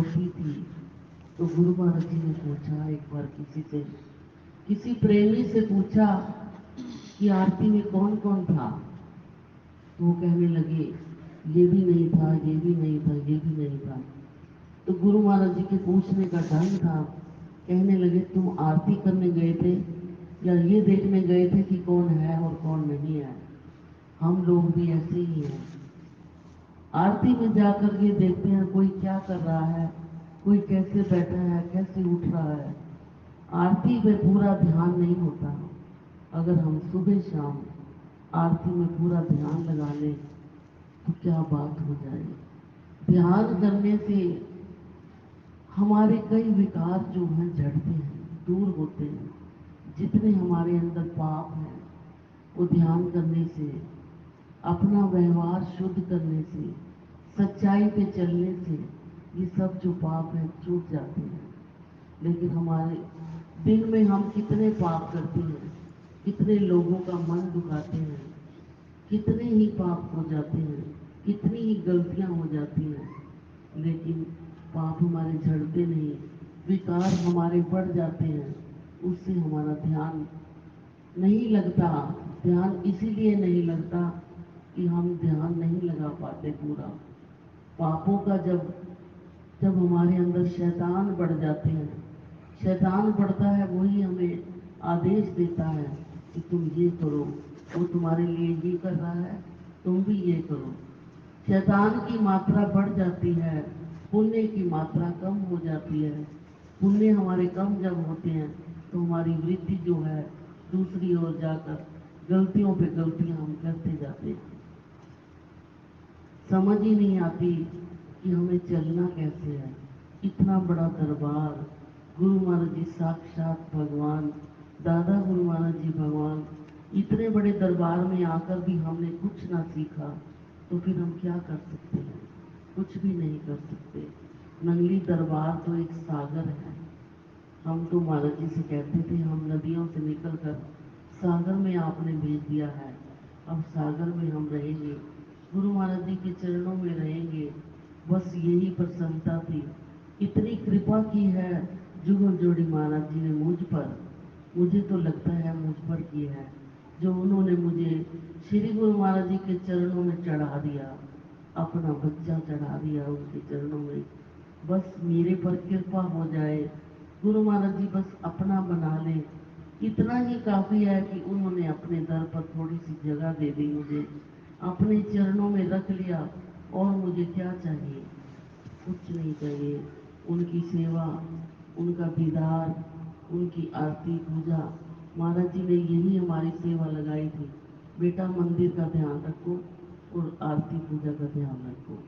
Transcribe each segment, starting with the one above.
छोटी थी तो गुरु महाराज जी ने पूछा एक बार किसी प्रेमी से पूछा कि आरती में कौन कौन था। तो वो कहने लगे ये भी नहीं था, ये भी नहीं था, ये भी नहीं था। तो गुरु महाराज जी के पूछने का ढंग था। कहने लगे तुम आरती करने गए थे या ये देखने गए थे कि कौन है और कौन नहीं है। हम लोग भी ऐसे ही हैं। आरती में जाकर के देखते हैं कोई क्या कर रहा है, कोई कैसे बैठा है, कैसे उठ रहा है। आरती में पूरा ध्यान नहीं होता। अगर हम सुबह शाम आरती में पूरा ध्यान लगा लें तो क्या बात हो जाए। ध्यान करने से हमारे कई विकार जो हैं झड़ते हैं, दूर होते हैं। जितने हमारे अंदर पाप हैं वो ध्यान करने से, अपना व्यवहार शुद्ध करने से, सच्चाई पे चलने से ये सब जो पाप हैं छूट जाते हैं। लेकिन हमारे दिन में हम कितने पाप करते हैं, कितने लोगों का मन दुखाते हैं, कितने ही पाप हो जाते हैं, कितनी ही गलतियां हो जाती हैं, लेकिन पाप हमारे झड़ते नहीं, विकार हमारे बढ़ जाते हैं। उससे हमारा ध्यान नहीं लगता। ध्यान इसीलिए नहीं लगता कि हम ध्यान नहीं लगा पाते पूरा। पापों का जब जब हमारे अंदर शैतान बढ़ जाते हैं, शैतान बढ़ता है, वही हमें आदेश देता है कि तुम ये करो। वो तुम्हारे लिए ये कर रहा है, तुम भी ये करो। शैतान की मात्रा बढ़ जाती है, पुण्य की मात्रा कम हो जाती है। पुण्य हमारे कम जब होते हैं तो हमारी वृत्ति जो है दूसरी ओर जाकर गलतियों पे गलतियां हम करते जाते हैं। समझ ही नहीं आती कि हमें चलना कैसे है। इतना बड़ा दरबार, गुरु महाराज जी साक्षात भगवान, दादा गुरु महाराज जी भगवान, इतने बड़े दरबार में आकर भी हमने कुछ ना सीखा तो फिर हम क्या कर सकते हैं। कुछ भी नहीं कर सकते। नंगली दरबार तो एक सागर है। हम तो महाराज जी से कहते थे हम नदियों से निकलकर सागर में आपने भेज दिया है, अब सागर में हम रहेंगे, गुरु महाराज जी के चरणों में रहेंगे। बस यही प्रसन्नता थी। इतनी कृपा की है जुगल जोड़ी महाराज जी ने मुझ पर। मुझे तो लगता है मुझ पर की है, जो उन्होंने मुझे श्री गुरु महाराज जी के चरणों में चढ़ा दिया, अपना बच्चा चढ़ा दिया उनके चरणों में। बस मेरे पर कृपा हो जाए, गुरु महाराज जी बस अपना बना ले, इतना ही काफी है कि उन्होंने अपने दर पर थोड़ी सी जगह दे दी, मुझे अपने चरणों में रख लिया। और मुझे क्या चाहिए, कुछ नहीं चाहिए। उनकी सेवा, उनका दीदार, उनकी आरती पूजा, महाराज जी ने यही हमारी सेवा लगाई थी, बेटा मंदिर का ध्यान रखो और आरती पूजा का ध्यान रखो,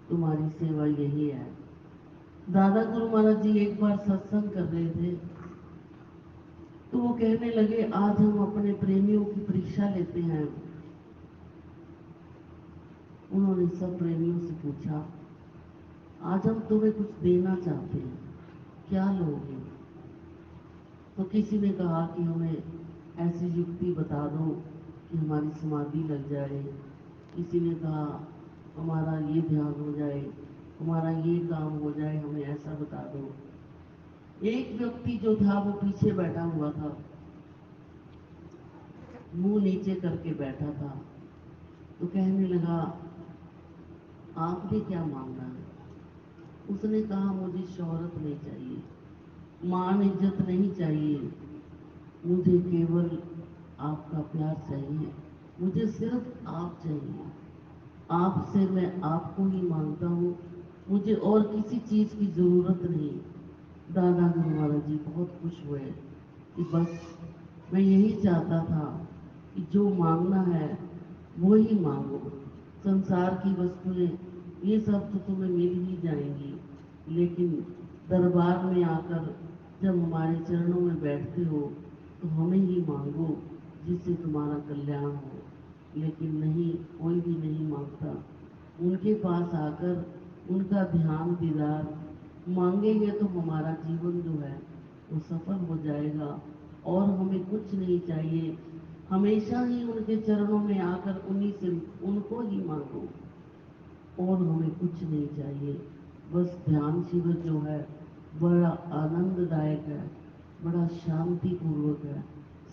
तुम्हारी सेवा यही है। दादा गुरु महाराज जी एक बार सत्संग कर रहे थे तो वो कहने लगे आज हम अपने प्रेमियों की परीक्षा लेते हैं। उन्होंने सब प्रेमियों से पूछा आज हम तुम्हें कुछ देना चाहते हैं, क्या लोगे। तो किसी ने कहा कि हमें ऐसी युक्ति बता दो कि हमारी समाधि लग जाए। किसी ने कहा हमारा ये ध्यान हो जाए, हमारा ये काम हो जाए, हमें ऐसा बता दो। एक व्यक्ति जो था वो पीछे बैठा हुआ था, मुंह नीचे करके बैठा था। तो कहने लगा आपने क्या मांगना है। उसने कहा मुझे शोहरत नहीं चाहिए, मान इज्जत नहीं चाहिए, मुझे केवल आपका प्यार चाहिए, मुझे सिर्फ आप चाहिए, आपसे मैं आपको ही मांगता हूँ, मुझे और किसी चीज की जरूरत नहीं। दादा गुरु महाराज जी बहुत खुश हुए कि बस मैं यही चाहता था कि जो मांगना है वो ही मांगो। संसार की वस्तुएं ये सब तो तुम्हें मिल ही जाएंगी, लेकिन दरबार में आकर जब हमारे चरणों में बैठते हो तो हमें ही मांगो जिससे तुम्हारा कल्याण हो। लेकिन नहीं, कोई भी नहीं मांगता। उनके पास आकर उनका ध्यान दीदार मांगेंगे तो हमारा जीवन जो है वो सफल हो जाएगा और हमें कुछ नहीं चाहिए। हमेशा ही उनके चरणों में आकर उन्हीं से उनको ही मांगो और हमें कुछ नहीं चाहिए। बस ध्यान शिविर जो है बड़ा आनंददायक है, बड़ा शांतिपूर्वक है।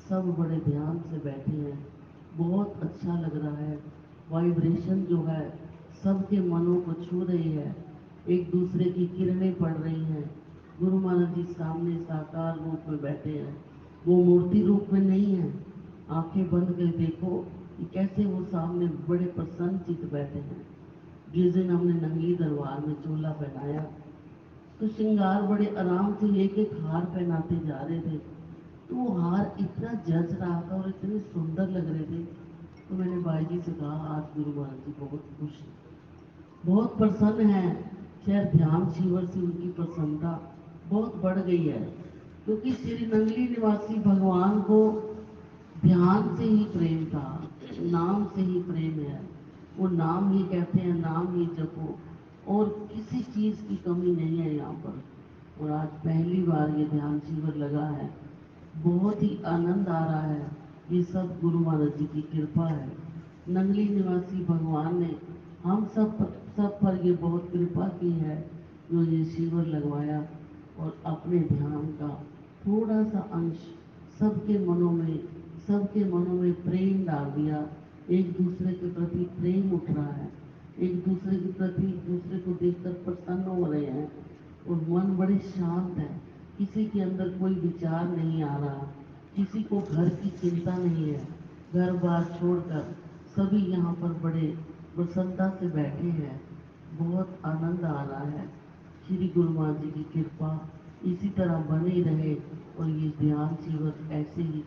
सब बड़े ध्यान से बैठे हैं, बहुत अच्छा लग रहा है। वाइब्रेशन जो है सबके मनों को छू रही है, एक दूसरे की किरणें पड़ रही हैं। गुरु महाराज जी सामने साकार रूप में बैठे हैं, वो मूर्ति रूप में नहीं है। आंखें बंद कर देखो कि कैसे वो सामने बड़े प्रसन्न चित बैठे हैं। जिस दिन हमने नंगली दरबार में चोला पहनाया तो श्रृंगार बड़े आराम से एक एक हार पहनाते जा रहे थे, तो वो हार इतना जच रहा था और इतने सुंदर लग रहे थे। तो मैंने भाई जी से कहा आज गुरु महाराज जी बहुत खुश हैं, बहुत प्रसन्न है। शायद ध्यान शिविर से उनकी प्रसन्नता बहुत बढ़ गई है, क्योंकि श्री नंगली निवासी भगवान को ध्यान से ही प्रेम था, नाम से ही प्रेम है। वो नाम ही कहते हैं, नाम ही जपो, और किसी चीज की कमी नहीं है यहाँ पर। और आज पहली बार ये ध्यान शिविर लगा है, बहुत ही आनंद आ रहा है। ये सब गुरु महाराज जी की कृपा है। नंगली निवासी भगवान ने हम सब पर ये बहुत कृपा की है, जो ये शिविर लगवाया और अपने ध्यान का थोड़ा सा अंश सबके मनों में प्रेम डाल दिया। एक दूसरे के प्रति प्रेम उठ रहा है, एक दूसरे के प्रति एक दूसरे को देखकर प्रसन्न हो रहे हैं, और मन बड़े शांत है। किसी के अंदर कोई विचार नहीं आ रहा, किसी को घर की चिंता नहीं है। घर बार छोड़कर सभी यहाँ पर बड़े प्रसन्नता से बैठे हैं, बहुत आनंद आ रहा है। श्री गुरु महाराज जी की कृपा इसी तरह बनी रहे और ये ध्यान शिविर ऐसे ही